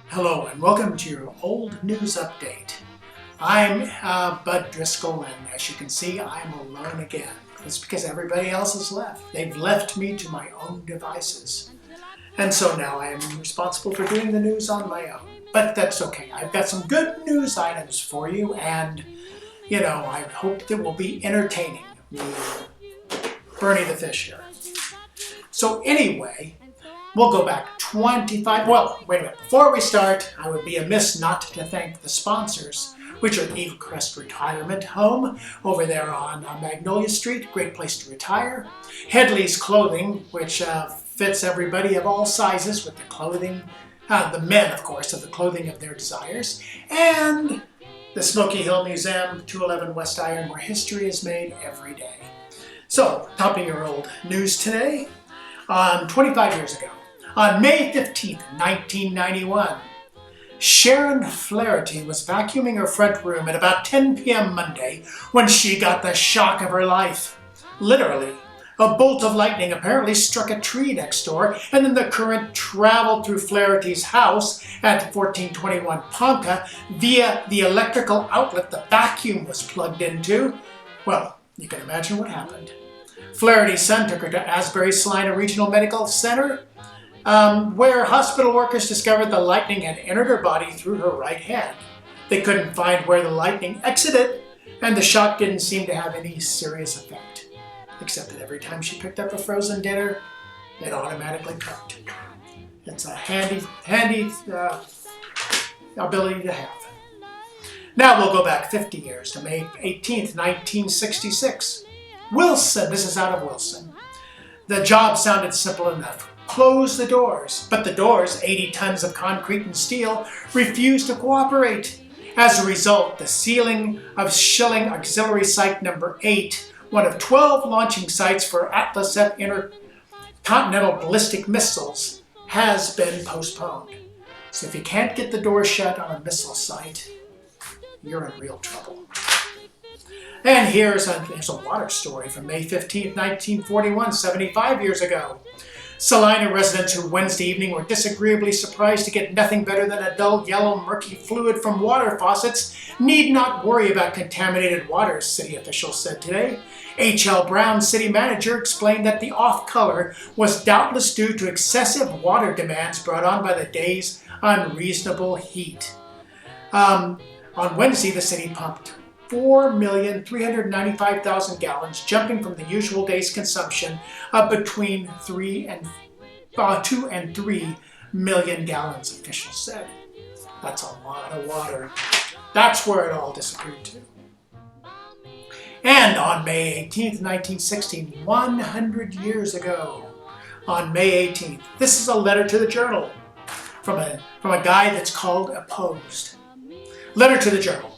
Hello and welcome to your old news update. I'm Bud Driscoll, and as you can see, I'm alone again. It's because everybody else has left. They've left me to my own devices. And so now I am responsible for doing the news on my own. But that's okay. I've got some good news items for you, and I hope that will be entertaining. Bernie the Fish here. So anyway, we'll go back 25, well, wait a minute. Before we start, I would be amiss not to thank the sponsors, which are Eaglecrest Retirement Home over there on Magnolia Street, great place to retire. Headley's Clothing, which fits everybody of all sizes with the clothing, the men, of course, of the clothing of their desires. And the Smoky Hill Museum, 211 West Iron, where history is made every day. So, topping your old news today, 25 years ago, on May 15th, 1991, Sharon Flaherty was vacuuming her front room at about 10 p.m. Monday when she got the shock of her life. Literally, a bolt of lightning apparently struck a tree next door, and then the current traveled through Flaherty's house at 1421 Ponca via the electrical outlet the vacuum was plugged into. Well, you can imagine what happened. Flaherty's son took her to Asbury Salina Regional Medical Center, where hospital workers discovered the lightning had entered her body through her right hand. They couldn't find where the lightning exited, and the shock didn't seem to have any serious effect, except that every time she picked up a frozen dinner, it automatically cooked. It's a handy ability to have. Now we'll go back 50 years to May 18th, 1966. Wilson, this is out of Wilson. The job sounded simple enough. Close the doors, but the doors, 80 tons of concrete and steel, refused to cooperate. As a result, the sealing of Schilling Auxiliary Site number 8, one of 12 launching sites for Atlas F intercontinental ballistic missiles, has been postponed. So if you can't get the door shut on a missile site, you're in real trouble. And here's a water story from May 15, 1941, 75 years ago. Salina residents who Wednesday evening were disagreeably surprised to get nothing better than a dull yellow murky fluid from water faucets need not worry about contaminated water, city officials said today. H.L. Brown, city manager, explained that the off color was doubtless due to excessive water demands brought on by the day's unreasonable heat. On Wednesday, the city pumped 4,395,000 gallons, jumping from the usual day's consumption of between 2 and 3 million gallons, officials said. That's a lot of water. That's where it all disappeared to. And on May 18th, 1916, 100 years ago, on May 18th, this is a letter to the Journal from a guy that's called Opposed. Letter to the Journal.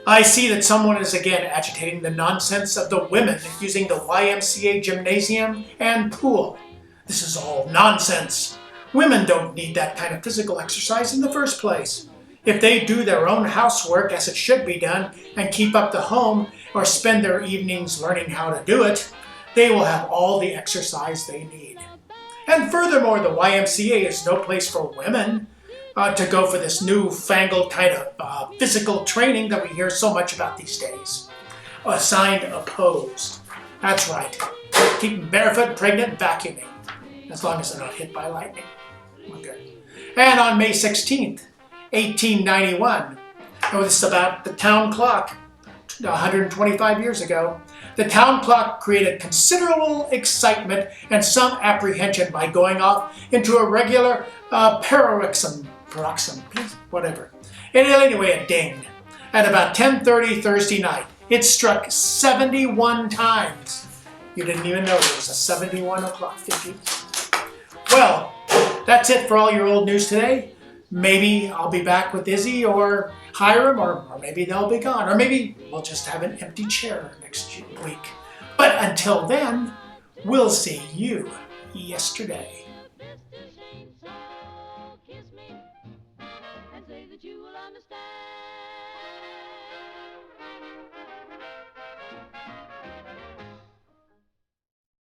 I see that someone is again agitating the nonsense of the women using the YMCA gymnasium and pool. This is all nonsense. Women don't need that kind of physical exercise in the first place. If they do their own housework as it should be done and keep up the home or spend their evenings learning how to do it, they will have all the exercise they need. And furthermore, the YMCA is no place for women to go for this newfangled kind of physical training that we hear so much about these days. Signed, Opposed. That's right. Keep them barefoot, pregnant, and vacuuming. As long as they're not hit by lightning. Okay. And on May 16th, 1891, this is about the town clock, 125 years ago. The town clock created considerable excitement and some apprehension by going off into a regular paroxysm, whatever. And anyway, it dinged. At about 10:30 Thursday night, it struck 71 times. You didn't even know it was a 71 o'clock, did you? Well, that's it for all your old news today. Maybe I'll be back with Izzy or Hiram, or maybe they'll be gone. Or maybe we'll just have an empty chair next week. But until then, we'll see you yesterday.